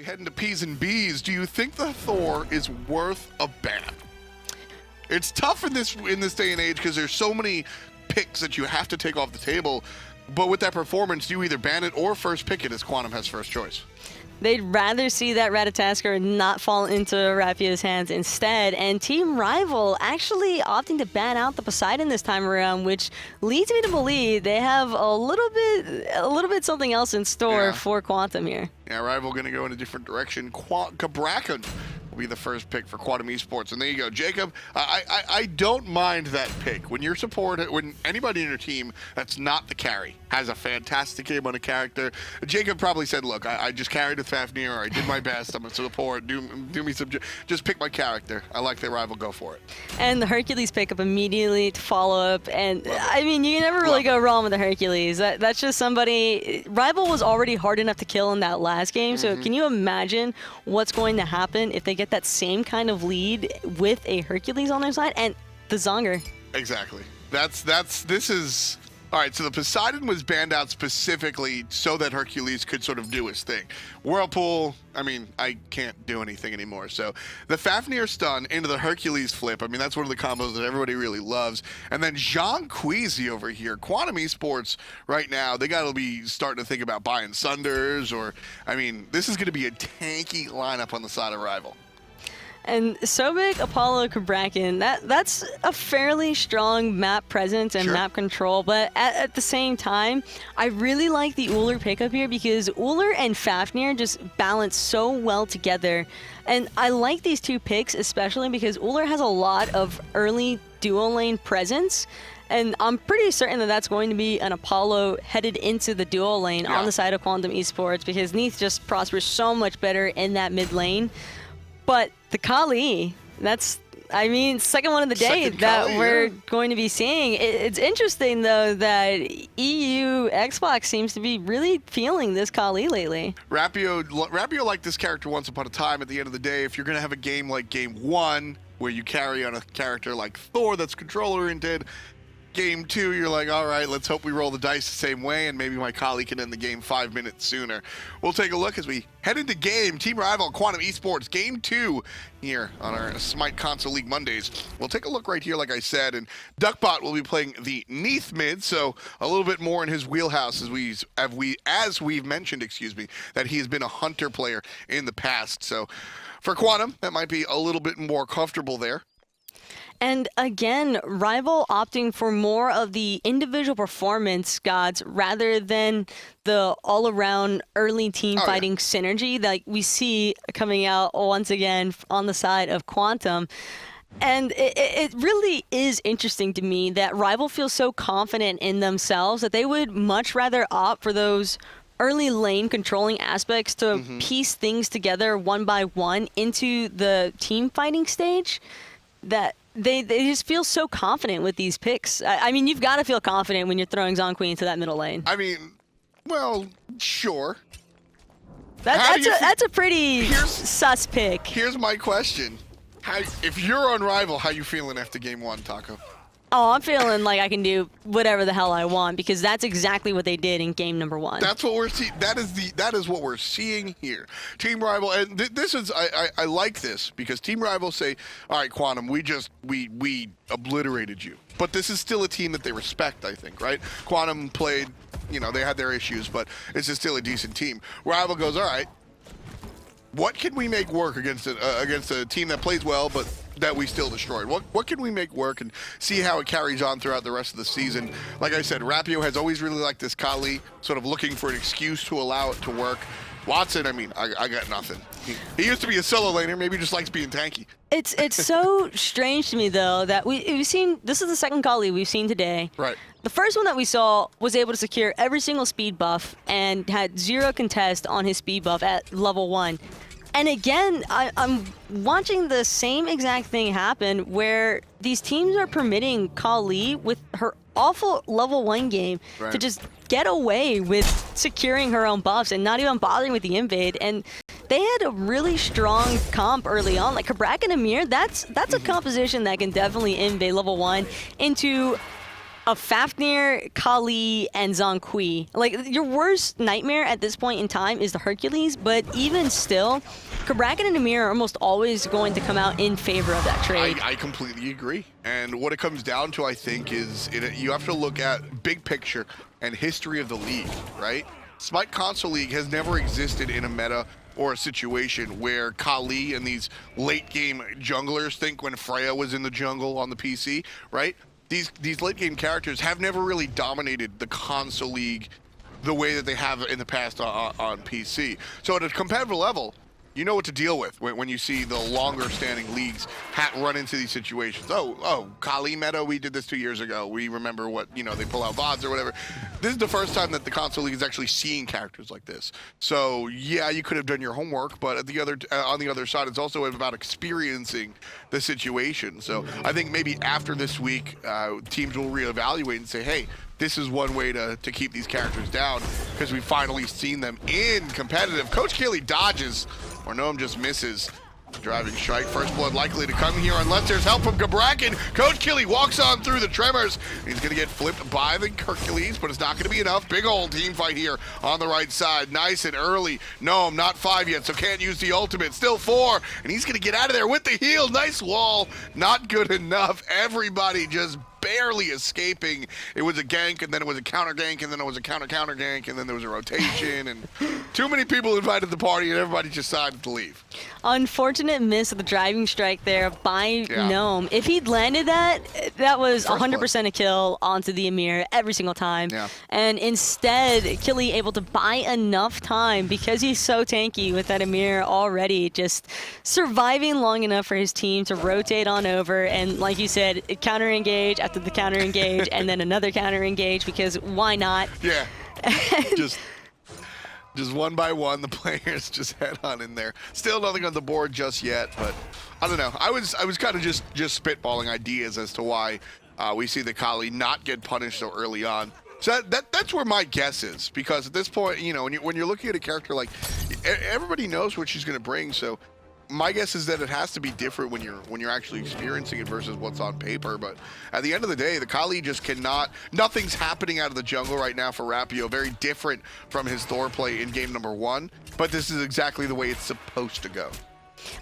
heading to P's and B's, do you think the Thor is worth a ban? It's tough in this day and age because there's so many picks that you have to take off the table. But with that performance, you either ban it or first pick it as Quantum has first choice. They'd rather see that Ratatasker not fall into Rapio's hands instead, and Team Rival actually opting to ban out the Poseidon this time around, which leads me to believe they have a little bit something else in store for Quantum here. Yeah, Rival going to go in a different direction. Cabrakan will be the first pick for Quantum Esports, and there you go, Jacob. I don't mind that pick when you're supported. When anybody in your team that's not the carry has a fantastic game on a character. Jacob probably said, "Look, I just carried with Fafnir, or I did my best. I'm a support. Do me some. Just pick my character. I like the Rival. Go for it." And the Hercules pickup immediately to follow up, and I mean, you never really go wrong with the Hercules. That's just somebody. Rival was already hard enough to kill in that last game, so can you imagine what's going to happen if they get that same kind of lead with a Hercules on their side and the Zonger? Exactly. This is. All right, so the Poseidon was banned out specifically so that Hercules could sort of do his thing. Whirlpool, I mean, I can't do anything anymore. So the Fafnir stun into the Hercules flip, I mean, that's one of the combos that everybody really loves. And then Zhong Queasy over here. Quantum Esports right now, they got to be starting to think about buying Sunders, or, I mean, this is going to be a tanky lineup on the side of Rival. And Sobek, Apollo, Cabrakan, that's a fairly strong map presence and map control, but at the same time, I really like the Ullr pickup here because Ullr and Fafnir just balance so well together. And I like these two picks, especially because Ullr has a lot of early duo lane presence. And I'm pretty certain that that's going to be an Apollo headed into the duo lane on the side of Quantum Esports, because Neith just prospers so much better in that mid lane. But the Kali, that's, I mean, second one of the day that we're going to be seeing. It's interesting, though, that EU Xbox seems to be really feeling this Kali lately. Rapio liked this character once upon a time. At the end of the day, if you're going to have a game like Game 1, where you carry on a character like Thor that's control-oriented, Game 2, you're like, all right, let's hope we roll the dice the same way, and maybe my colleague can end the game 5 minutes sooner. We'll take a look as we head into game. Team Rival Quantum Esports, Game 2 here on our Smite Console League Mondays. We'll take a look right here, like I said, and Duckbot will be playing the Neith mid, so a little bit more in his wheelhouse as we've mentioned, that he has been a hunter player in the past. So for Quantum, that might be a little bit more comfortable there. And again, Rival opting for more of the individual performance gods rather than the all-around early team fighting synergy that we see coming out once again on the side of Quantum. And it really is interesting to me that Rival feels so confident in themselves that they would much rather opt for those early lane controlling aspects to piece things together one by one into the team fighting stage, that they just feel so confident with these picks. I mean, you've got to feel confident when you're throwing Zhong into that middle lane. I mean, well, sure. That's a pretty sus pick. Here's my question. If you're on Rival, how you feeling after Game 1, Taco? Oh, I'm feeling like I can do whatever the hell I want, because that's exactly what they did in game number 1. That's what we're seeing. That is what we're seeing here. Team Rival, and this is I like this because Team Rival say, all right, Quantum, we obliterated you, but this is still a team that they respect. I think, right? Quantum played, they had their issues, but this is still a decent team. Rival goes, all right, what can we make work against a team that plays well, but that we still destroyed? What can we make work, and see how it carries on throughout the rest of the season? Like I said, Rapio has always really liked this Kali, sort of looking for an excuse to allow it to work. Watson, I mean, I got nothing. He used to be a solo laner, maybe he just likes being tanky. It's so strange to me, though, that we've seen, this is the second Kali we've seen today. Right. The first one that we saw was able to secure every single speed buff and had 0 contest on his speed buff at level 1. And again, I'm watching the same exact thing happen where these teams are permitting Kali with her awful level 1 game to just get away with securing her own buffs and not even bothering with the invade. And they had a really strong comp early on, like Cabrakan and Ymir. That's a composition that can definitely invade level 1 into a Fafnir, Killy, and Zhong. Like, your worst nightmare at this point in time is the Hercules, but even still, Cabrakan and Ymir are almost always going to come out in favor of that trade. I completely agree. And what it comes down to, I think, is you have to look at big picture and history of the league, right? Smite Console League has never existed in a meta or a situation where Killy and these late game junglers think when Freya was in the jungle on the PC, right? These late game characters have never really dominated the console league the way that they have in the past on PC. So at a competitive level, you know what to deal with when you see the longer standing leagues run into these situations. Oh, Killy meta, we did this 2 years ago. We remember what, they pull out VODs or whatever. This is the first time that the console league is actually seeing characters like this. So yeah, you could have done your homework, but on the other side, it's also about experiencing the situation. So I think maybe after this week, teams will reevaluate and say, hey, this is one way to keep these characters down, because we've finally seen them in competitive. Coach Killy dodges, or Gnome just misses. Driving strike, first blood likely to come here unless there's help from Cabrakan. Coach Killy walks on through the tremors. He's gonna get flipped by the Hercules, but it's not gonna be enough. Big old team fight here on the right side. Nice and early. Gnome, not 5 yet, so can't use the ultimate. Still 4, and he's gonna get out of there with the heal. Nice wall, not good enough. Everybody just barely escaping. It was a gank, and then it was a counter gank, and then it was a counter gank, and then there was a rotation, and too many people invited to the party, and everybody just decided to leave. Unfortunate miss of the driving strike there by Gnome. If he'd landed that was 100% a kill onto the Ymir every single time. Yeah. And instead, Killy able to buy enough time because he's so tanky with that Ymir already, just surviving long enough for his team to rotate on over, and like you said, counter engage after the counter engage, and then another counter engage, because why not? Yeah. Just one by one, the players just head on in there. Still nothing on the board just yet, but I don't know. I was kind of just spitballing ideas as to why we see the Killy not get punished so early on. So that's where my guess is, because at this point, when you're looking at a character like, everybody knows what she's going to bring, so my guess is that it has to be different when you're actually experiencing it versus what's on paper. But at the end of the day, the Killy just cannot. Nothing's happening out of the jungle right now for Rapio. Very different from his Thor play in game number 1. But this is exactly the way it's supposed to go.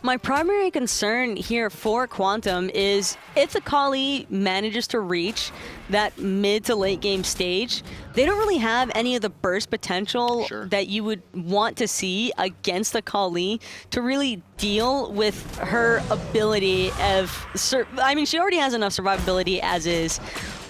My primary concern here for Quantum is if the Killy manages to reach that mid to late game stage, they don't really have any of the burst potential that you would want to see against the Killy to really deal with her ability of... I mean, she already has enough survivability as is,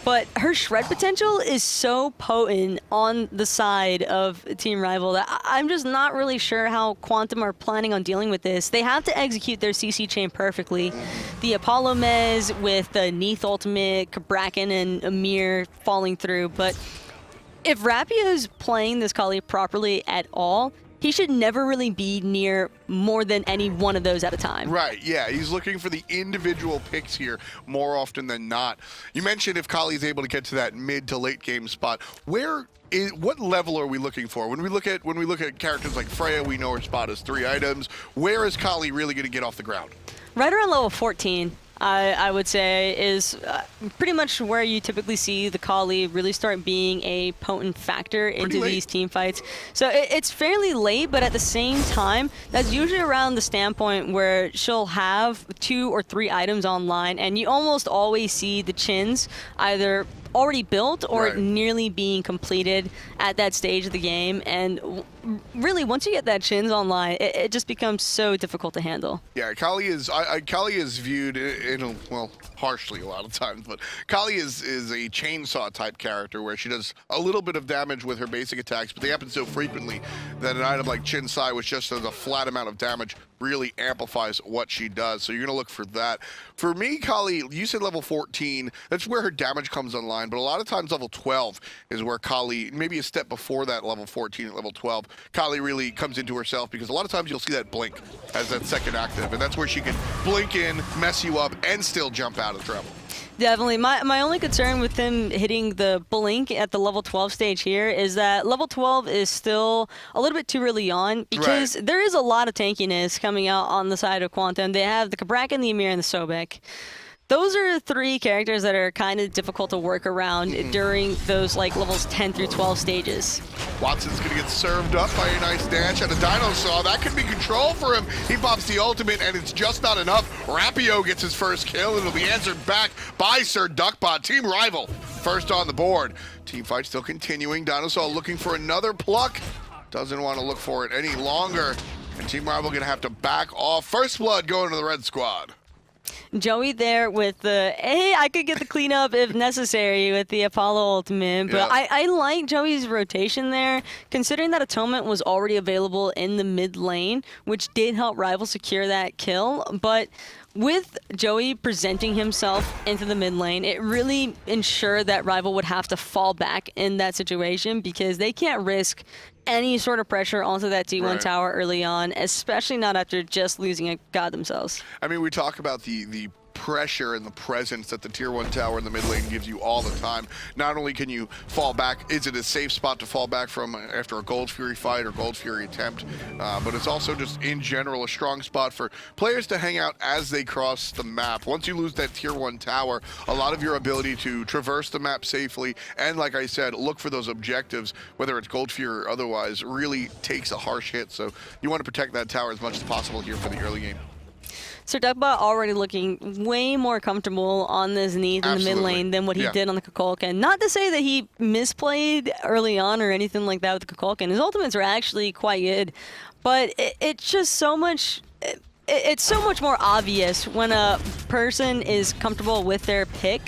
but her shred potential is so potent on the side of Team Rival that I'm just not really sure how Quantum are planning on dealing with this. They have to execute their CC chain perfectly. The Apollo Mez with the Neith ultimate, Cabrakan and Ymir falling through, but if Rapio is playing this Killy properly at all, he should never really be near more than any one of those at a time. Right, yeah. He's looking for the individual picks here more often than not. You mentioned if Killy is able to get to that mid to late game spot. What level are we looking for? When we look at characters like Freya, we know her spot is 3 items. Where is Killy really going to get off the ground? Right around level 14. I would say is pretty much where you typically see the Killy really start being a potent factor into these team fights. So it's fairly late, but at the same time, that's usually around the standpoint where she'll have 2 or 3 items online, and you almost always see the chins either already built or nearly being completed at that stage of the game. And really, once you get that chins online, it just becomes so difficult to handle. Yeah, Killy is viewed harshly a lot of times, but Killy is a chainsaw type character where she does a little bit of damage with her basic attacks, but they happen so frequently that an item like Chin Sai, which just does a flat amount of damage, really amplifies what she does. So you're gonna look for that. For me, Killy, you said level 14, that's where her damage comes online, but a lot of times level 12 is where Killy, maybe a step before that level 14 at level 12, Killy really comes into herself, because a lot of times you'll see that blink as that second active, and that's where she can blink in, mess you up, and still jump out of trouble. Definitely. My only concern with him hitting the blink at the level 12 stage here is that level 12 is still a little bit too early on, because there is a lot of tankiness coming out on the side of Quantum. They have the Cabrakan, the Ymir, and the Sobek. those are 3 characters that are kind of difficult to work around during those like levels 10 through 12 stages. Watson's gonna get served up by a nice dash at a DineOhSaw. That could be control for him. He pops the ultimate, and it's just not enough. Rapio gets his first kill, and it'll be answered back by Sirduckbot. Team Rival first on the board. Team fight still continuing. DineOhSaw looking for another pluck. Doesn't want to look for it any longer. And Team Rival gonna have to back off. First blood going to the red squad. Joeeey there with the, hey, I could get the cleanup if necessary with the Apollo ultimate, but Yeah. I like Joeey's rotation there, considering that Atonement was already available in the mid lane, which did help Rival secure that kill, but with Joeeey presenting himself into the mid lane, it really ensured that Rival would have to fall back in that situation because they can't risk any sort of pressure onto that T1 Right. tower early on, especially not after just losing a god themselves. I mean, we talk about the pressure and the presence that the tier 1 tower in the mid lane gives you all the time. Not only can you fall back, is it a safe spot to fall back from after a Gold Fury fight or Gold Fury attempt, but it's also just in general a strong spot for players to hang out as they cross the map. Once you lose that tier 1 tower, a lot of your ability to traverse the map safely and, like I said, look for those objectives, whether it's Gold Fury or otherwise, really takes a harsh hit. So you want to protect that tower as much as possible here for the early game. Sirduckbot already looking way more comfortable on this Neith in the mid lane than what he did on the Cabrakan. Not to say that he misplayed early on or anything like that with the Cabrakan. His ultimates were actually quite good, but it's just so much... It's so much more obvious when a person is comfortable with their pick,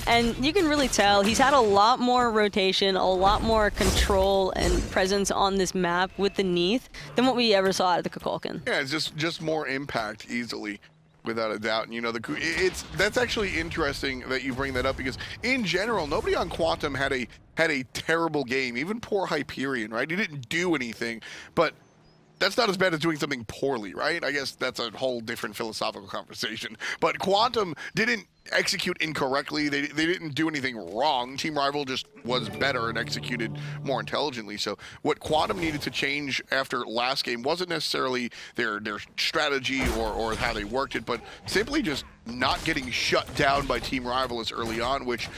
and you can really tell he's had a lot more rotation, a lot more control and presence on this map with the Neith than what we ever saw out of the Cabrakan. Yeah, it's just more impact easily, without a doubt. And you know, that's actually interesting that you bring that up because in general, nobody on Quantum had a terrible game. Even poor Hyperionnn, right? He didn't do anything, but that's not as bad as doing something poorly, right? I guess that's a whole different philosophical conversation. But Quantum didn't execute incorrectly. They didn't do anything wrong. Team Rival just was better and executed more intelligently. So what Quantum needed to change after last game wasn't necessarily their strategy or how they worked it, but simply just not getting shut down by Team Rival as early on, which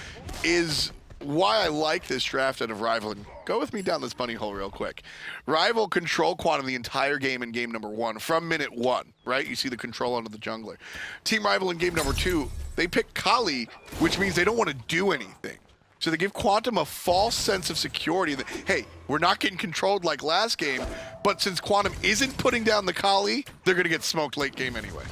is why I like this draft out of Rival. And go with me down this bunny hole real quick. Rival control Quantum the entire game in game number 1 from minute 1, right? You see the control onto the jungler. Team Rival in game number 2, they pick Killy, which means they don't want to do anything. So they give Quantum a false sense of security that, hey, we're not getting controlled like last game, but since Quantum isn't putting down the Killy, they're going to get smoked late game anyway.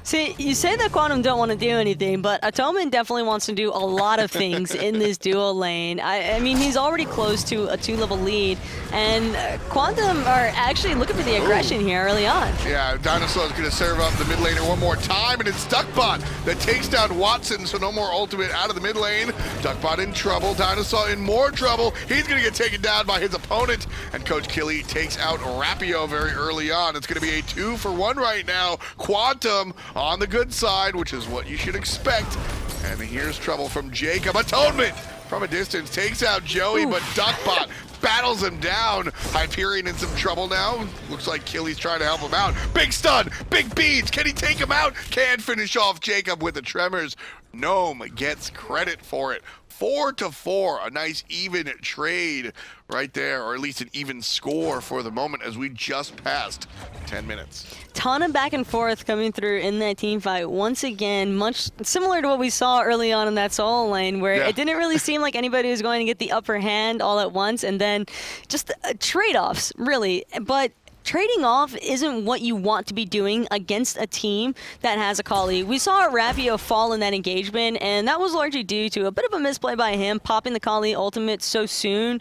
See, you say that Quantum don't want to do anything, but Atonement definitely wants to do a lot of things in this dual lane. I mean, he's already close to a 2-level lead, and Quantum are actually looking for the aggression here early on. Yeah, DineOhSaw is going to serve up the mid laner one more time, and it's Duckbot that takes down Watson, so no more ultimate out of the mid lane. Duckbot in trouble, DineOhSaw in more trouble. He's going to get taken down by his opponent, and Coach Killy takes out Rapio very early on. It's going to be a 2-for-1 right now. Quantum on the good side, which is what you should expect. And here's trouble from Jacob. Atonement from a distance takes out Joeeey, but Duckbot battles him down. Hyperionnn in some trouble now. Looks like Killy's trying to help him out. Big stun, big beads. Can he take him out? Can't finish off Jacob with the tremors. Gnome gets credit for it. 4-4, a nice even trade right there, or at least an even score for the moment as we just passed 10 minutes. Ton of back and forth coming through in that team fight. Once again, much similar to what we saw early on in that solo lane, where it didn't really seem like anybody was going to get the upper hand all at once, and then just trade-offs, really. But trading off isn't what you want to be doing against a team that has a Killy. We saw Rapio fall in that engagement, and that was largely due to a bit of a misplay by him, popping the Killy ultimate so soon,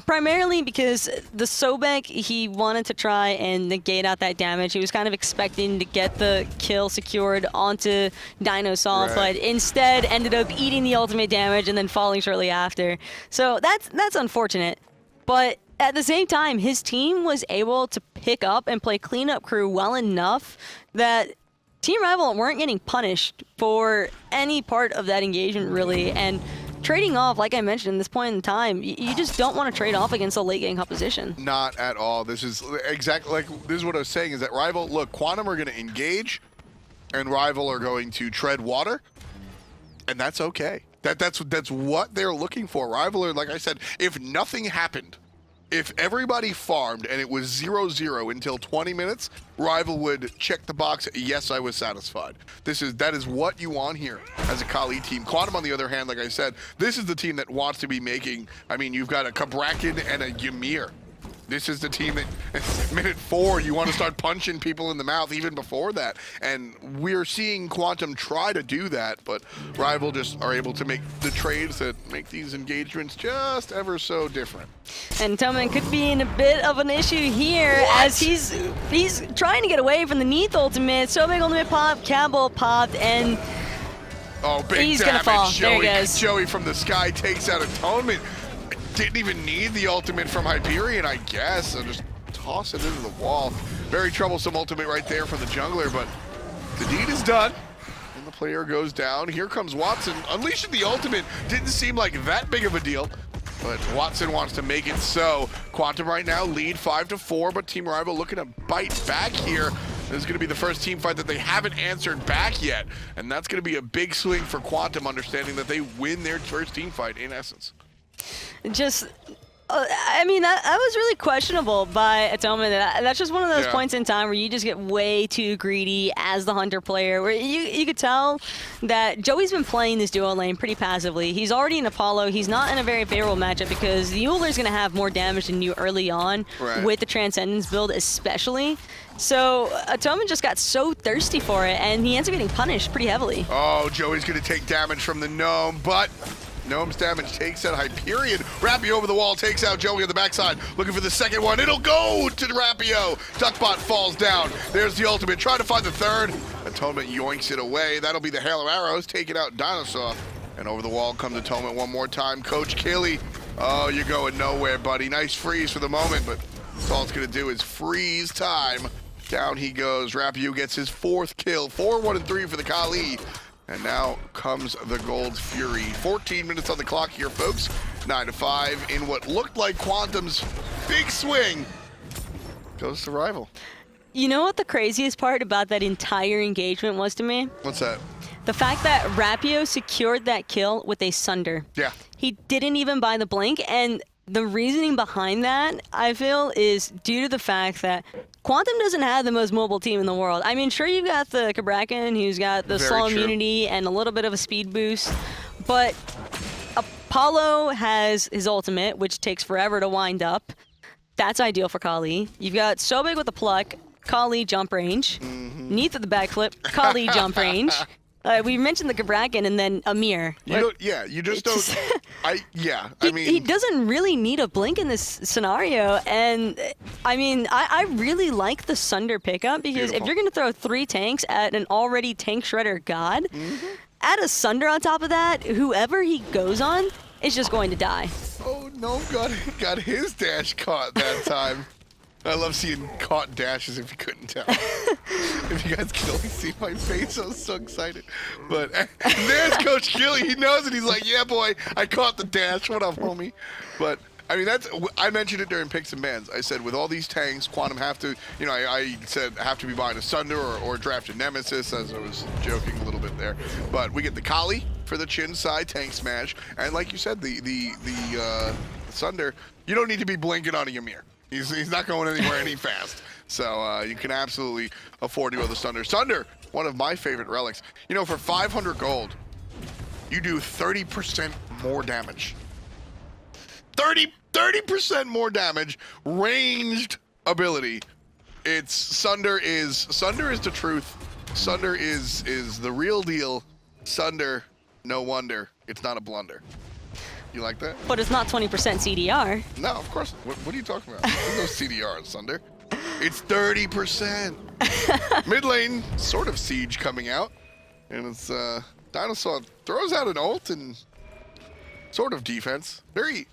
primarily because the Sobek, he wanted to try and negate out that damage. He was kind of expecting to get the kill secured onto DineOhSaw, but instead ended up eating the ultimate damage and then falling shortly after. So that's unfortunate, but at the same time, his team was able to pick up and play cleanup crew well enough that Team Rival weren't getting punished for any part of that engagement, really. And trading off, like I mentioned, at this point in time, you just don't want to trade off against a late game composition. Not at all. This is exactly like, this is what I was saying, is that Rival, look, Quantum are going to engage, and Rival are going to tread water. And that's okay. That's what they're looking for. Rival, like I said, if nothing happened, if everybody farmed and it was 0-0 until 20 minutes, Rival would check the box, yes, I was satisfied. That is what you want here as a Kali team. Quantum, on the other hand, like I said, this is the team that wants to be making, I mean, you've got a Cabrakan and a Ymir. This is the team that, minute 4, you want to start punching people in the mouth even before that. And we're seeing Quantum try to do that, but Rival just are able to make the trades that make these engagements just ever so different. And Atonement could be in a bit of an issue here as he's trying to get away from the Neith ultimate. Sobek ultimate pop, Cabal popped, and big he's damage. Gonna fall. Joeeey, there he goes. Joeeey from the sky takes out Atonement. Didn't even need the ultimate from Hyperionnn, I guess. So just toss it into the wall. Very troublesome ultimate right there for the jungler, but the deed is done. And the player goes down. Here comes Watson. Unleashing the ultimate didn't seem like that big of a deal, but Watson wants to make it so. Quantum right now lead 5-4, but Team Rival looking to bite back here. This is going to be the first team fight that they haven't answered back yet, and that's going to be a big swing for Quantum, understanding that they win their first team fight in essence. Just, I mean, that was really questionable by Atonement. That's just one of those points in time where you just get way too greedy as the Hunter player, where you could tell that Joey's been playing this duo lane pretty passively. He's already in Apollo. He's not in a very favorable matchup because the Ullr's going to have more damage than you early on with the Transcendence build especially. So Atonement just got so thirsty for it, and he ends up getting punished pretty heavily. Oh, Joey's going to take damage from the Gnome, but Gnome's damage takes out Hyperionnn. Rapio over the wall takes out Joeeey on the backside. Looking for the second one. It'll go to Rapio. Duckbot falls down. There's the ultimate. Trying to find the third. Atonement yoinks it away. That'll be the hail of arrows. Taking out DineOhSaw. And over the wall comes Atonement one more time. Coach Killy. Oh, you're going nowhere, buddy. Nice freeze for the moment, but all it's going to do is freeze time. Down he goes. Rapio gets his 4th kill. 4-1-3 for the Kali. And now comes the Gold Fury. 14 minutes on the clock here, folks. 9-5 in what looked like Quantum's big swing. Goes to Rival. You know what the craziest part about that entire engagement was to me? What's that? The fact that Rapio secured that kill with a Sunder. Yeah. He didn't even buy the blink, and the reasoning behind that, I feel, is due to the fact that Quantum doesn't have the most mobile team in the world. I mean, sure, you've got the Cabrakan, who's got the slow immunity and a little bit of a speed boost, but Apollo has his ultimate, which takes forever to wind up. That's ideal for Kali. You've got Sobek with the pluck, Kali jump range, Neith with the backflip, Kali jump range. We mentioned the Cabrakan and then Ymir. You just don't. I mean, he doesn't really need a blink in this scenario, and I mean, I really like the Sunder pickup because if you're going to throw 3 tanks at an already tank shredder god, add a Sunder on top of that, whoever he goes on is just going to die. Oh no, got his dash caught that time. I love seeing caught dashes if you couldn't tell. If you guys could only see my face, I was so excited. But there's Coach Killy. He knows it. He's like, yeah, boy, I caught the dash. What up, homie? But, I mean, I mentioned it during Picks and Bans. I said, with all these tanks, Quantum have to, I said have to be buying a Sunder or draft a Nemesis, as I was joking a little bit there. But we get the Kali for the chin side tank smash. And like you said, the Sunder, you don't need to be blinking on a Ymir. He's not going anywhere any fast. So you can absolutely afford to go the Sunder. Sunder, one of my favorite relics. For 500 gold, you do 30% more damage. 30% more damage, ranged ability. Sunder is the truth. Sunder is the real deal. Sunder, no wonder. It's not a blunder. You like that? But it's not 20% CDR. No, of course. What are you talking about? There's no CDR in Sunder. It's 30%. Mid lane, sort of siege coming out. And it's DineOhSaw throws out an ult and sort of defense. Very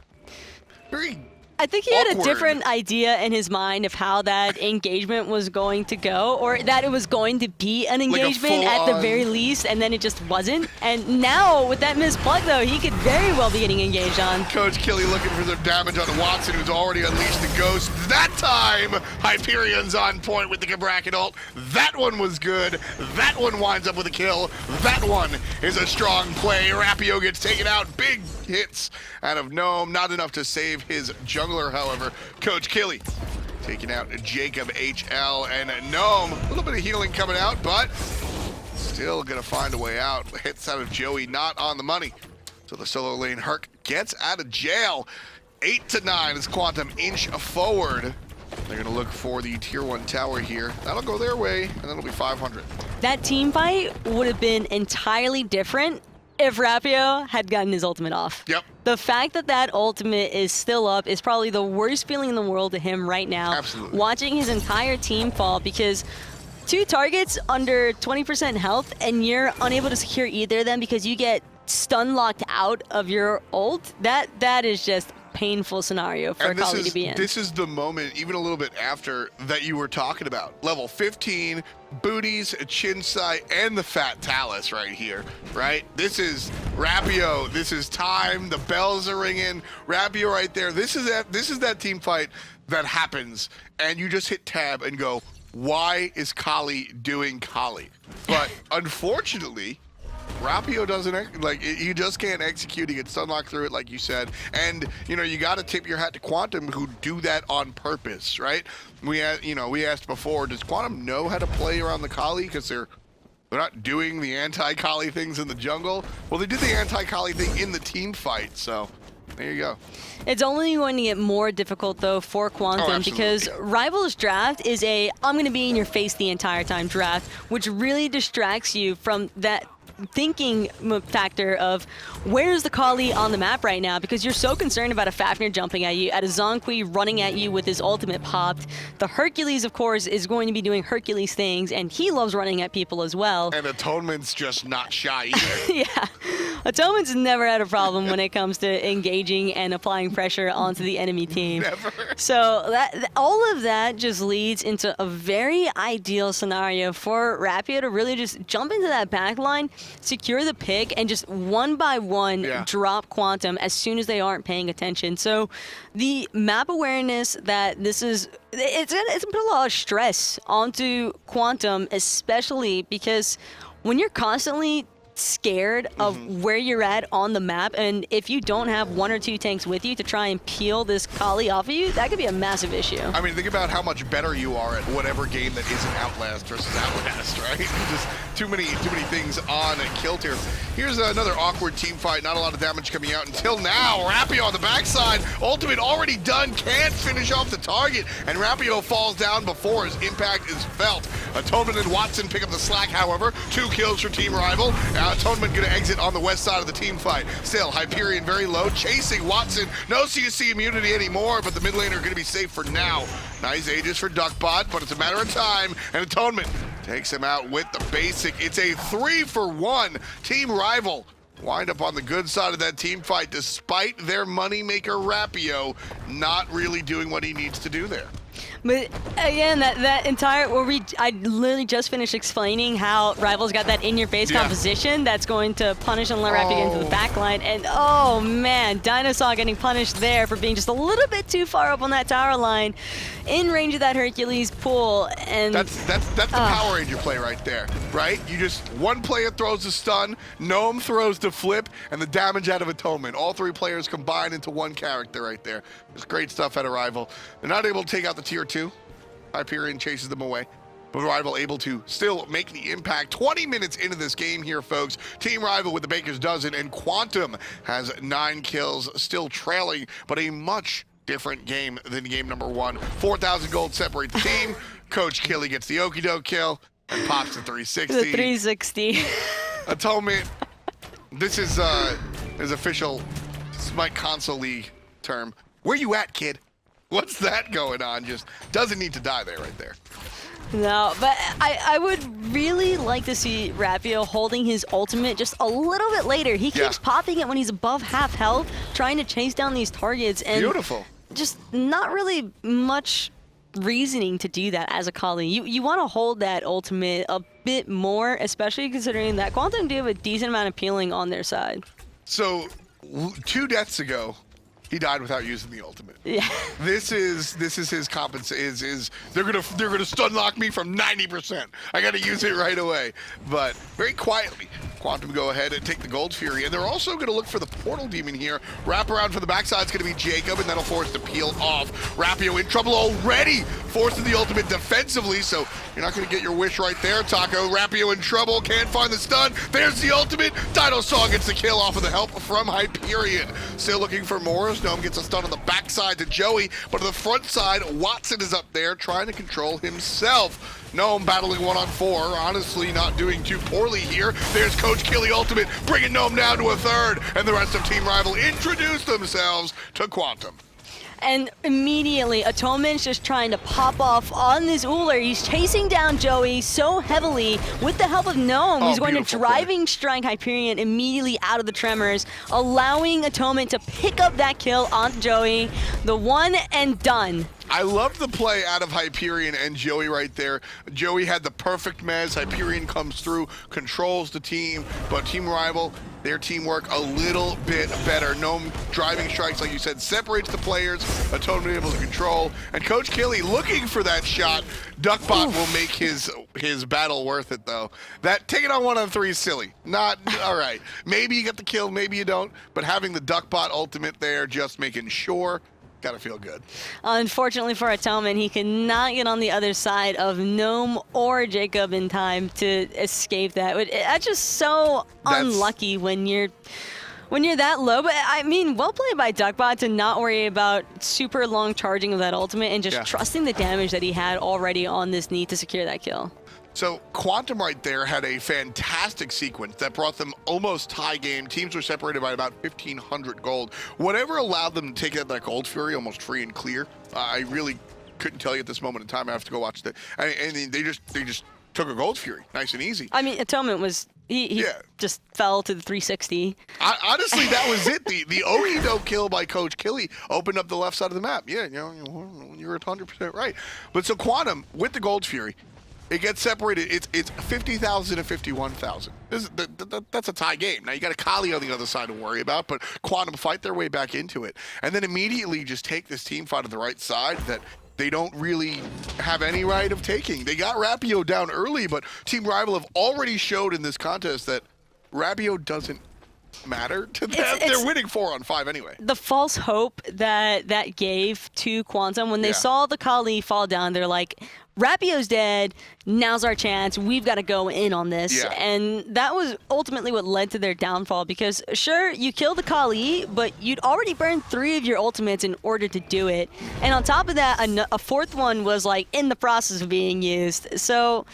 I think he had a awkward. different idea in his mind of how that engagement was going to go, or that it was going to be an engagement at the very least, and then it just wasn't. And now, with that missed plug, though, he could very well be getting engaged on. Coach Killy looking for some damage on Watson, who's already unleashed the ghost. That time, Hyperion's on point with the Cabrakan ult. That one was good. That one winds up with a kill. That one is a strong play. Rapio gets taken out. Big hits out of Gnome. Not enough to save his jungler, however. Coach Killy taking out JacobHL and Gnome. A little bit of healing coming out, but still gonna find a way out. Hits out of Joeeey, not on the money. So the solo lane Herc gets out of jail. 8-9 as Quantum inch forward. They're gonna look for the tier 1 tower here. That'll go their way, and then it'll be 500. That team fight would have been entirely different if Rapio had gotten his ultimate off. Yep. The fact that that ultimate is still up is probably the worst feeling in the world to him right now. Absolutely. Watching his entire team fall, because 2 targets under 20% health and you're unable to secure either of them because you get stun locked out of your ult, that is just painful scenario for a colleague to be in. This is the moment, even a little bit after, that you were talking about. Level 15, booties, chin sight, and the fat talus right here, right? This is Rapio. This is time. The bells are ringing. Rapio right there. This is that team fight that happens, and you just hit tab and go, why is Kali doing Kali? But unfortunately, Rapio doesn't, like, you just can't execute. He gets stun locked through it, like you said. And, you know, you got to tip your hat to Quantum, who do that on purpose, right? We asked before, does Quantum know how to play around the Kali? Because they're not doing the anti-Kali things in the jungle. Well, they did the anti-Kali thing in the team fight, so there you go. It's only going to get more difficult, though, for Quantum, because Rivals draft is a I'm going to be in your face the entire time draft, which really distracts you from that thinking factor of where's the Kali on the map right now, because you're so concerned about a Fafnir jumping at you, at a Zhong running at you with his ultimate popped. The Hercules, of course, is going to be doing Hercules things, and he loves running at people as well. And Atonement's just not shy either. Yeah. Atonement's never had a problem when it comes to engaging and applying pressure onto the enemy team. Never. So all of that just leads into a very ideal scenario for Rapio to really just jump into that back line, secure the pick, and just one by one drop Quantum as soon as they aren't paying attention. So the map awareness that this is, it's put a lot of stress onto Quantum, especially because when you're constantly scared of where you're at on the map, and if you don't have 1 or 2 tanks with you to try and peel this Kali off of you, that could be a massive issue. I mean, think about how much better you are at whatever game that isn't Outlast versus Outlast, right? Just too many things on Kill Tier. Here's another awkward team fight. Not a lot of damage coming out until now. Rapio on the backside. Ultimate already done. Can't finish off the target. And Rapio falls down before his impact is felt. Atonement and Watson pick up the slack, however. 2 kills for Team Rival. Atonement gonna exit on the west side of the team fight. Still, Hyperionnn very low, chasing Watson. No CSC immunity anymore, but the mid laner gonna be safe for now. Nice ages for Sirduckbot, but it's a matter of time, and Atonement takes him out with the basic. It's a 3-for-1. Team Rival wind up on the good side of that team fight, despite their moneymaker Rapio not really doing what he needs to do there. But again, that entire I literally just finished explaining how Rivals got that in-your-face composition that's going to punish and let Rapio get into the backline, and oh man, DineOhSaw getting punished there for being just a little bit too far up on that tower line, in range of that Hercules pull, and that's the Power Ranger play right there, right? You just, one player throws the stun, Gnome throws the flip, and the damage out of Atonement. All 3 players combined into one character right there. It's great stuff out of Rival. They're not able to take out the tier 2. Hyperionnn chases them away, but Rival able to still make the impact. 20 minutes into this game here, folks. Team Rival with the baker's dozen, and Quantum has 9 kills, still trailing, but a much different game than game number 1. 4,000 gold separate the team. Coach Killy gets the okie doke kill and pops the 360. The 360. Atonement. This is official Smite console league term. Where you at, kid? What's that going on? Just doesn't need to die there right there. No, but I would really like to see Rapio holding his ultimate just a little bit later. He keeps popping it when he's above half health, trying to chase down these targets. And beautiful. just not really much reasoning to do that as a Kali. You want to hold that ultimate a bit more, especially considering that Quantum do have a decent amount of peeling on their side. So 2 deaths ago, he died without using the ultimate. Yeah. This is his compensation. They're gonna stun lock me from 90%. I gotta use it right away. But very quietly, Quantum go ahead and take the Gold Fury, and they're also gonna look for the Portal Demon here. Wrap around for the backside is gonna be Jacob, and that'll force the peel off. Rapio in trouble already, forcing the ultimate defensively, so you're not gonna get your wish right there, Taco. Rapio in trouble, can't find the stun. There's the ultimate. DineOhSaw gets the kill off of the help from Hyperionnn. Still looking for more. Gnome gets a stun on the backside to Joeeey, but on the front side, Watson is up there trying to control himself. Gnome battling 1-on-4, honestly not doing too poorly here. There's Coach Killy ultimate, bringing Gnome down to a third, and the rest of Team Rival introduce themselves to Quantum. And immediately, Atonement's just trying to pop off on this Ullr. He's chasing down Joeeey so heavily with the help of Gnome, who's going to driving strike Hyperionnn immediately out of the tremors, allowing Atonement to pick up that kill on Joeeey. The one and done. I love the play out of Hyperionnn and Joeeey right there. Joeeey had the perfect mez. Hyperionnn comes through, controls the team, but Team Rival, their teamwork a little bit better. Gnome driving strikes, like you said, separates the players. Atonement able to control, and Coach Killy looking for that shot. Duckbot will make his battle worth it, though. That taking on 1-on-3 is silly. Not all right. Maybe you get the kill, maybe you don't. But having the Duckbot ultimate there, just making sure. Gotta feel good. Unfortunately for Atonement, he could not get on the other side of Gnome or Jacob in time to escape that. That's just so unlucky when you're that low. But I mean, well played by Duckbot to not worry about super long charging of that ultimate and just trusting the damage that he had already on this Neith to secure that kill. So Quantum right there had a fantastic sequence that brought them almost tie game. Teams were separated by about 1,500 gold. Whatever allowed them to take out that Gold Fury almost free and clear, I really couldn't tell you at this moment in time. I have to go watch the. I mean, they just took a Gold Fury, nice and easy. I mean, Atonement was he just fell to the 360. Honestly, that was it. The Okido kill by Coach Killy opened up the left side of the map. Yeah, you're 100% right. But so Quantum with the Gold Fury. It gets separated. It's 50,000 to 51,000. That's a tie game. Now you got a Kali on the other side to worry about, but Quantum fight their way back into it, and then immediately just take this team fight to the right side that they don't really have any right of taking. They got Rapio down early, but Team Rival have already showed in this contest that Rapio doesn't matter to them. They're winning 4-on-5 anyway. The false hope that gave to Quantum when they saw the Kali fall down, they're like, Rapio's dead, now's our chance, we've got to go in on this. Yeah. And that was ultimately what led to their downfall, because sure, you killed the Kali, but you'd already burned 3 of your ultimates in order to do it. And on top of that, a 4th one was like in the process of being used. So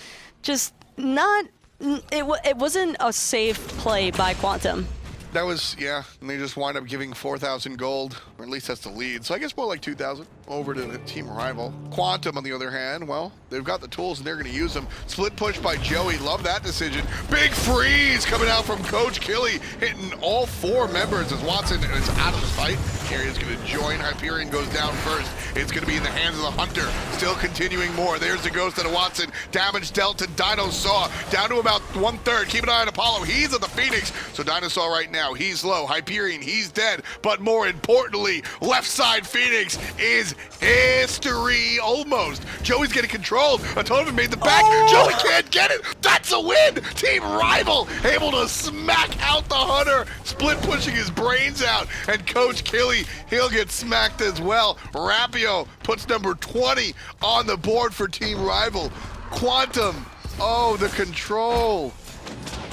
just not, it wasn't a safe play by Quantum. That was, and they just wind up giving 4,000 gold, or at least that's the lead. So I guess more like 2,000 over to the Team Rival. Quantum, on the other hand, well, they've got the tools and they're going to use them. Split push by Joeeey, love that decision. Big freeze coming out from Coach Killy, hitting all 4 members as Watson is out of the fight. Here he's going to join. Hyperionnn goes down first. It's going to be in the hands of the Hunter. Still continuing more. There's the ghost of Watson. Damage dealt to DineOhSaw, down to about 1/3. Keep an eye on Apollo. He's at the Phoenix. So DineOhSaw right now, he's low. Hyperionnn, he's dead. But more importantly, left side Phoenix is history almost. Joey's getting controlled. Atonement made the back. Joeeey can't get it. That's a win. Team Rival able to smack out the Hunter, split pushing his brains out. And Coach Killy, he'll get smacked as well. Rapio puts number 20 on the board for Team Rival. Quantum, the control.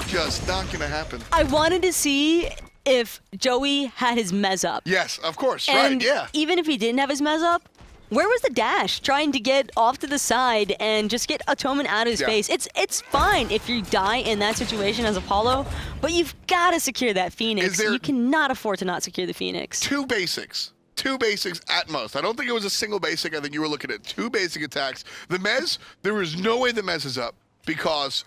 Just not going to happen. I wanted to see if Joeeey had his mez up. Yes, of course, and right, yeah. Even if he didn't have his mez up, where was the dash trying to get off to the side and just get Atonement out of his face? It's fine if you die in that situation as Apollo, but you've got to secure that Phoenix. You cannot afford to not secure the Phoenix. 2 basics at most. I don't think it was a single basic. I think you were looking at 2 basic attacks. The mez, there is no way the mez is up because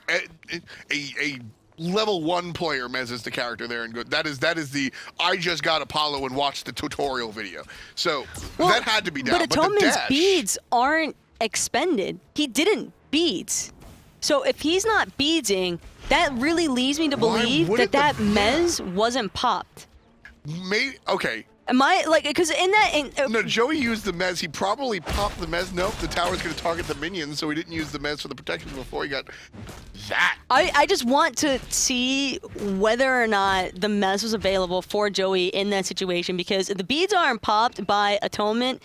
a level 1 player Mez is the character there, and good. That is the I just got Apollo and watched the tutorial video. So that had to be down. But Atonement's beads aren't expended. He didn't beads. So if he's not beadsing, that really leads me to believe that Mez wasn't popped. Okay. Am I like, because no, Joeeey used the Mez. He probably popped the Mez. Nope, the tower's going to target the minions, so he didn't use the Mez for the protection before he got that. I just want to see whether or not the Mez was available for Joeeey in that situation, because if the beads aren't popped by Atonement,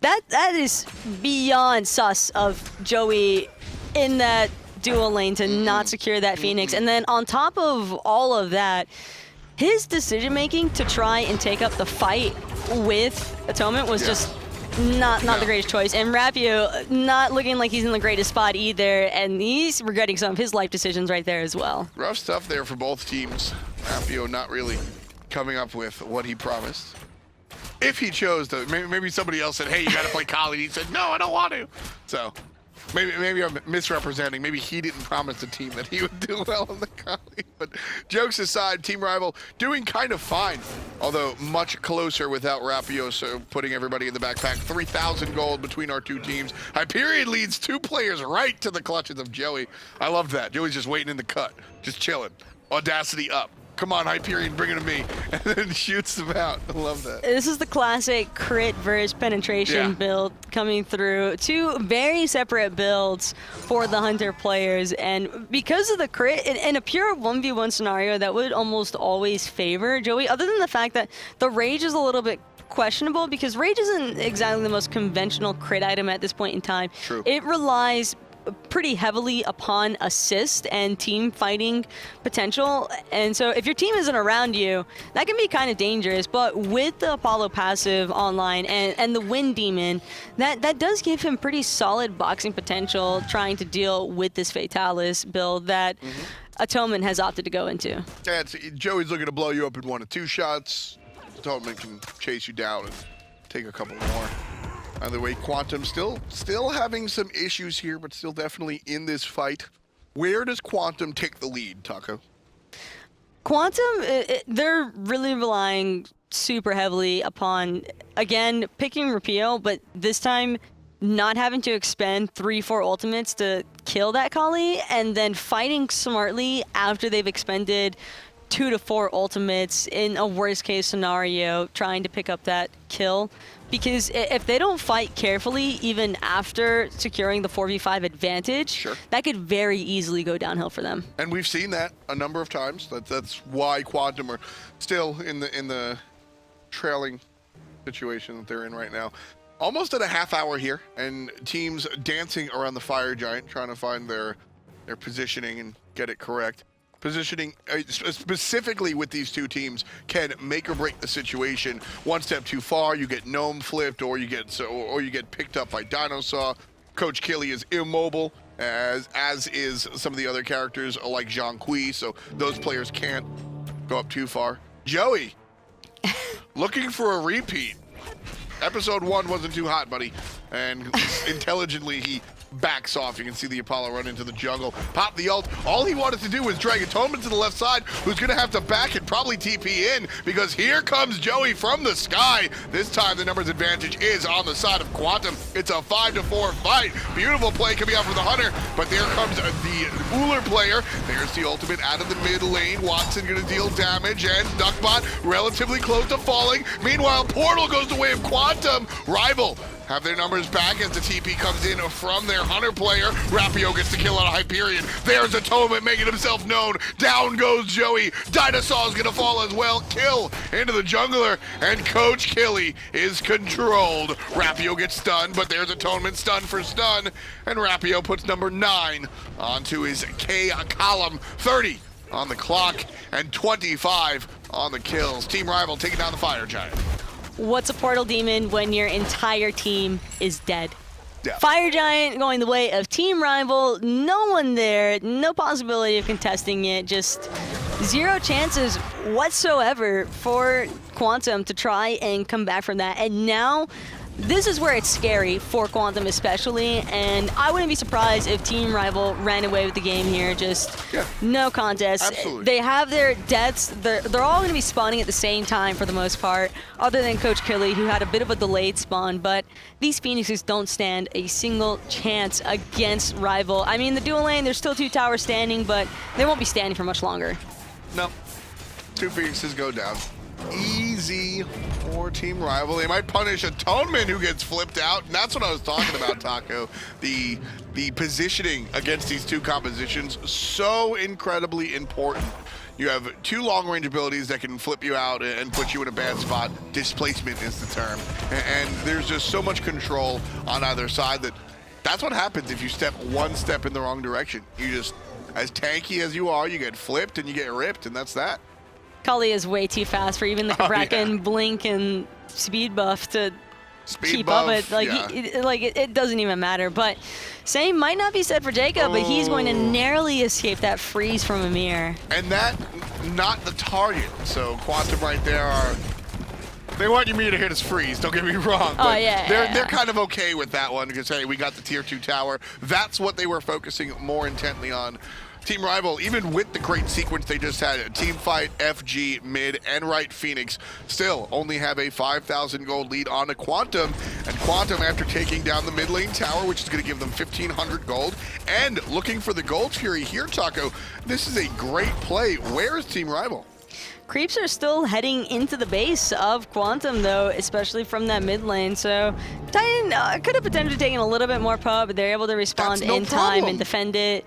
that is beyond sus of Joeeey in that dual lane to not secure that Phoenix. And then on top of all of that, his decision-making to try and take up the fight with Atonement was just not the greatest choice. And Rapio not looking like he's in the greatest spot either, and he's regretting some of his life decisions right there as well. Rough stuff there for both teams. Rapio not really coming up with what he promised. If he chose to, maybe somebody else said, hey, you got to play Kali. He said, no, I don't want to. So maybe I'm misrepresenting. Maybe he didn't promise the team that he would do well on the Kali. But jokes aside, Team Rival doing kind of fine, although much closer without Rapio, so putting everybody in the backpack. 3,000 gold between our two teams. Hyperionnn leads 2 players right to the clutches of Joeeey. I love that. Joey's just waiting in the cut, just chilling. Audacity up. Come on, Hyperionnn, bring it to me. And then shoots them out. I love that. This is the classic crit versus penetration build coming through. 2 very separate builds for the Hunter players. And because of the crit, in a pure 1v1 scenario, that would almost always favor Joeeey, other than the fact that the Rage is a little bit questionable, because Rage isn't exactly the most conventional crit item at this point in time. True. It relies pretty heavily upon assist and team fighting potential, and so if your team isn't around you, that can be kind of dangerous. But with the Apollo passive online and the Wind Demon, that does give him pretty solid boxing potential trying to deal with this Fatalis build that Atonement has opted to go into. Yeah, Joey's looking to blow you up in 1 or 2 shots. Atonement can chase you down and take a couple more. Either way, Quantum still having some issues here, but still definitely in this fight. Where does Quantum take the lead, Taco? Quantum, they're really relying super heavily upon, again, picking Rapio, but this time not having to expend 3-4 ultimates to kill that Kali, and then fighting smartly after they've expended 2 to 4 ultimates in a worst case scenario, trying to pick up that kill. Because if they don't fight carefully, even after securing the 4v5 advantage, that could very easily go downhill for them. And we've seen that a number of times. That's why Quantum are still in the trailing situation that they're in right now. Almost at a half hour here, and teams dancing around the Fire Giant, trying to find their positioning and get it correct. Positioning specifically with these 2 teams can make or break the situation. 1 step too far, you get Gnome flipped, or you get picked up by DineOhSaw. Coach Killy is immobile, as is some of the other characters like Zhong, so those players can't go up too far. Joeeey, looking for a repeat. Episode 1 wasn't too hot, buddy, and intelligently he backs off. You can see the Apollo run into the jungle, pop the ult. All he wanted to do was drag Atonement to the left side, who's going to have to back and probably TP in, because here comes Joeeey from the sky. This time the numbers advantage is on the side of Quantum. It's a 5-4 fight. Beautiful play coming out from the Hunter, but there comes the Ullr player. There's the ultimate out of the mid lane. Watson going to deal damage, and Sirduckbot relatively close to falling. Meanwhile, Portal goes the way of Quantum. Rival have their numbers back as the TP comes in from their Hunter player. Rapio gets the kill on a Hyperionnn. There's Atonement making himself known. Down goes Joeeey. DineOhSaw is going to fall as well. Kill into the jungler, and Coach Killy is controlled. Rapio gets stunned, but there's Atonement stun for stun, and Rapio puts number 9 onto his K column. 30 on the clock, and 25 on the kills. Team Rival taking down the Fire Giant. What's a Portal Demon when your entire team is dead? Yeah. Fire Giant going the way of Team Rival. No one there. No possibility of contesting it. Just 0 chances whatsoever for Quantum to try and come back from that. And now This is where it's scary for Quantum especially, and I wouldn't be surprised if Team Rival ran away with the game here. Just no contest. Absolutely. They have their deaths. They're all going to be spawning at the same time for the most part, other than Coach Killy, who had a bit of a delayed spawn, but these Phoenixes don't stand a single chance against Rival. I mean, the dual lane, there's still 2 towers standing, but they won't be standing for much longer. No. 2 Phoenixes go down. Easy for Team Rival. They might punish Atonement, who gets flipped out, and that's what I was talking about, Taco. The positioning against these 2 compositions, so incredibly important. You have 2 long-range abilities that can flip you out and put you in a bad spot. Displacement is the term. And there's just so much control on either side that's what happens if you step 1 step in the wrong direction. You just, as tanky as you are, you get flipped and you get ripped, and that's that. Cully is way too fast for even the Cabrakan blink and speed buff to keep up. It doesn't even matter. But same might not be said for Jacob, but he's going to narrowly escape that freeze from Ymir. And that, not the target. So Quantum right there they want Ymir to hit his freeze, don't get me wrong. But they're kind of okay with that one because, hey, we got the tier 2 tower. That's what they were focusing more intently on. Team Rival, even with the great sequence they just had, team fight, FG, mid, and right Phoenix, still only have a 5,000 gold lead on a Quantum. And Quantum, after taking down the mid lane tower, which is going to give them 1,500 gold, and looking for the Gold Fury here, Taco, this is a great play. Where is Team Rival? Creeps are still heading into the base of Quantum, though, especially from that mid lane. So Titan could have potentially taken a little bit more pub, but they're able to respond in time and defend it.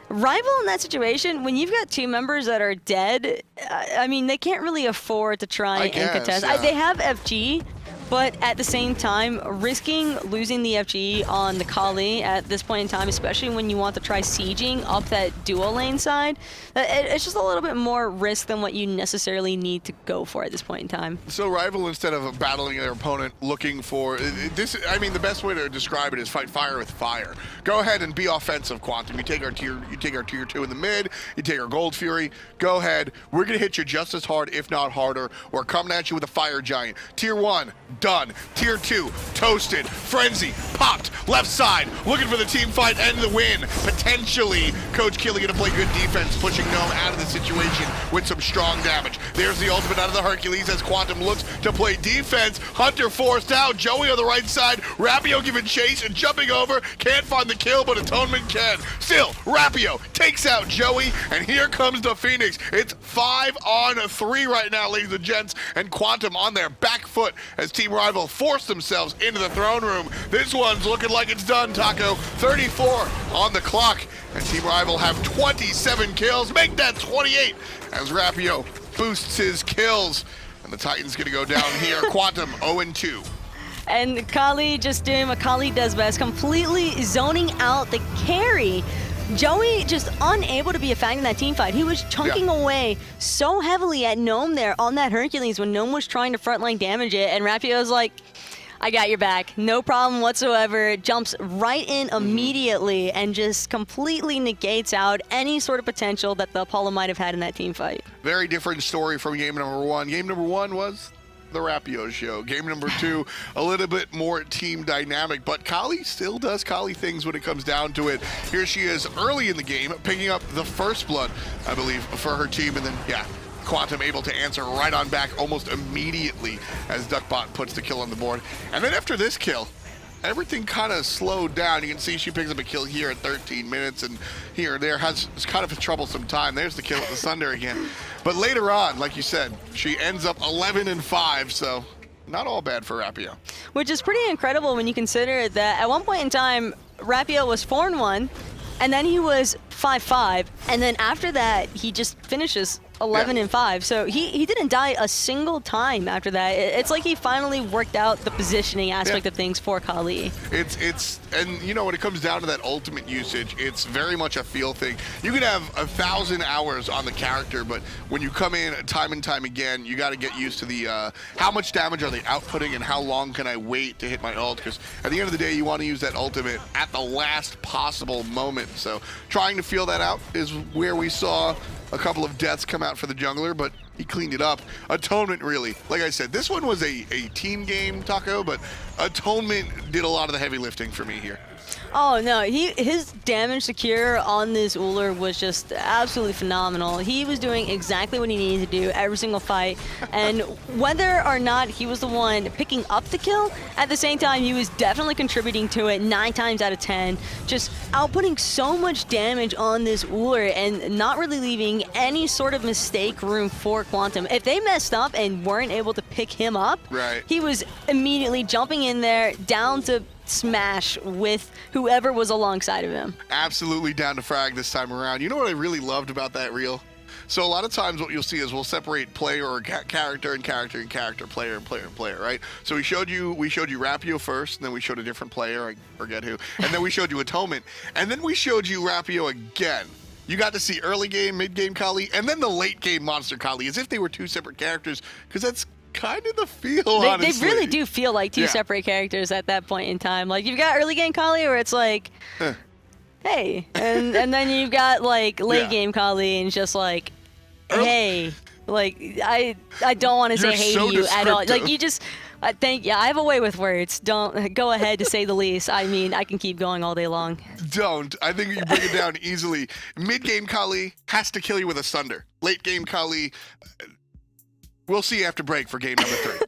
Rival in that situation, when you've got 2 members that are dead, I mean, they can't really afford to try and contest. Yeah. They have FG, but at the same time, risking losing the FG on the Kali at this point in time, especially when you want to try sieging up that dual lane side, it's just a little bit more risk than what you necessarily need to go for at this point in time. So Rival, instead of battling their opponent, looking for this, I mean, the best way to describe it is fight fire with fire. Go ahead and be offensive, Quantum. You take our tier 2 in the mid, you take our Gold Fury, go ahead. We're gonna hit you just as hard, if not harder. We're coming at you with a fire giant. Tier 1, done. Tier 2, toasted. Frenzy, popped. Left side, looking for the team fight and the win. Potentially, Coach Killy gonna play good defense, pushing Gnome out of the situation with some strong damage. There's the ultimate out of the Hercules as Quantum looks to play defense. Hunter forced out. Joeeey on the right side. Rapio giving chase and jumping over. Can't find the kill, but Atonement can. Still, Rapio takes out Joeeey, and here comes the Phoenix. It's 5-on-3 right now, ladies and gents, and Quantum on their back foot as Team Rival force themselves into the throne room. This one's looking like it's done, Taco. 34 on the clock, and Team Rival have 27 kills. Make that 28 as Rapio boosts his kills. And the Titan's gonna go down here. Quantum 0-2. And Kali just doing what Kali does best, completely zoning out the carry. Joeeey just unable to be a factor in that team fight. He was chunking away so heavily at Gnome there on that Hercules when Gnome was trying to frontline damage it, and Rapio was like, I got your back, no problem whatsoever. Jumps right in immediately and just completely negates out any sort of potential that the Apollo might have had in that team fight. Very different story from game number 1. Game number 1 was the Rapio show. Game number 2, a little bit more team dynamic, but Kali still does Kali things when it comes down to it. Here she is early in the game, picking up the first blood, I believe, for her team, and then, Quantum able to answer right on back almost immediately as Duckbot puts the kill on the board. And then after this kill, everything kind of slowed down. You can see she picks up a kill here at 13 minutes, and here or there has kind of a troublesome time. There's the kill at the Sunder again. But later on, like you said, she ends up 11-5, so not all bad for Rapio. Which is pretty incredible when you consider that at one point in time, Rapio was 4-1, and then he was 5-5, and then after that, he just finishes 11-5. So he didn't die a single time after that. It's like he finally worked out the positioning aspect of things for Kali. And you know, when it comes down to that ultimate usage, it's very much a feel thing. You can have 1,000 hours on the character, but when you come in time and time again, you got to get used to the how much damage are they outputting and how long can I wait to hit my ult, because at the end of the day, you want to use that ultimate at the last possible moment. So trying to feel that out is where we saw a couple of deaths come out for the jungler, but he cleaned it up. Atonement, really, like I said, this one was a team game, Taco, but Atonement did a lot of the heavy lifting for me here. Oh no, his damage secure on this Ullr was just absolutely phenomenal. He was doing exactly what he needed to do every single fight, and whether or not he was the one picking up the kill, at the same time he was definitely contributing to it 9 times out of 10, just outputting so much damage on this Ullr and not really leaving any sort of mistake room for Quantum. If they messed up and weren't able to pick him up, right, he was immediately jumping in there down to smash with whoever was alongside of him. Absolutely down to frag this time around. You know what I really loved about that reel? So a lot of times what you'll see is we'll separate player or character and character and character, player and player and player, right? So we showed you Rapio first, and then we showed a different player, I forget who, and then we showed you Atonement, and then we showed you Rapio again. You got to see early game, mid game Kali, and then the late game monster Kali, as if they were 2 separate characters, because that's kind of the feel, honestly. They really do feel like 2 separate characters at that point in time. Like, you've got early game Kali where it's like, hey, and then you've got like late game Kali and just like, hey, like I don't want to say hey so to you at all. descriptive. Like, you just, I have a way with words. Don't go ahead, to say the least. I mean, I can keep going all day long. Don't. I think you bring it down easily. Mid game Kali has to kill you with a Sunder. Late game Kali, we'll see after break for game number 3.